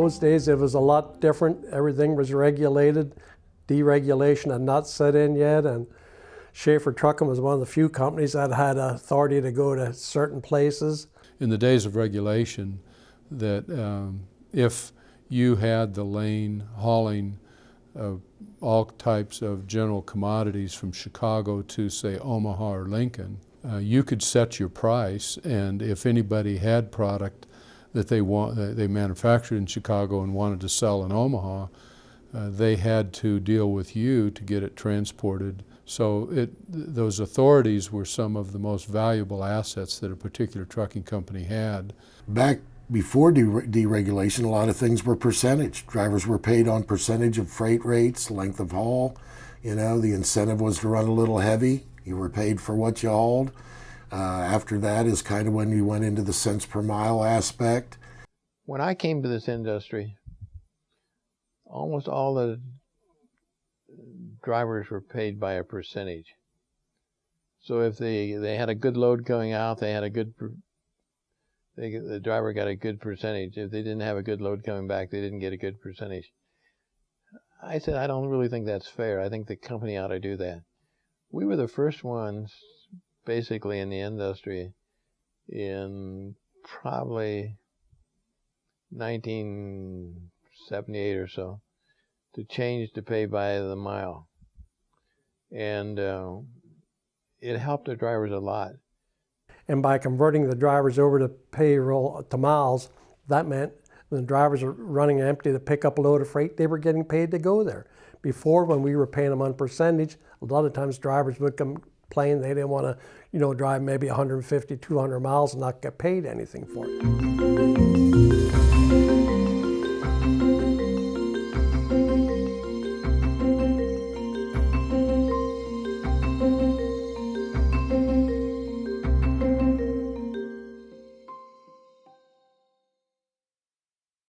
those days it was a lot different. Everything was regulated. Deregulation had not set in yet, and Shaffer Trucking was one of the few companies that had authority to go to certain places. In the days of regulation, that if you had the lane hauling all types of general commodities from Chicago to, say, Omaha or Lincoln, you could set your price, and if anybody had product that they manufactured in Chicago and wanted to sell in Omaha, they had to deal with you to get it transported. So those authorities were some of the most valuable assets that a particular trucking company had. Back before deregulation, a lot of things were percentage. Drivers were paid on percentage of freight rates, length of haul. You know, the incentive was to run a little heavy. You were paid for what you hauled. After that is kind of when you went into the cents per mile aspect. When I came to this industry, almost all the drivers were paid by a percentage. So if they had a good load going out, they had a good, the driver got a good percentage. If they didn't have a good load coming back, they didn't get a good percentage. I said, I don't really think that's fair. I think the company ought to do that. We were the first ones, basically, in the industry in probably 1978 or so, to change to pay by the mile. And it helped the drivers a lot. And by converting the drivers over to payroll to miles, that meant when the drivers were running empty to pick up a load of freight, they were getting paid to go there. Before, when we were paying them on percentage, a lot of times drivers would complain they didn't want to, drive maybe 150, 200 miles and not get paid anything for it.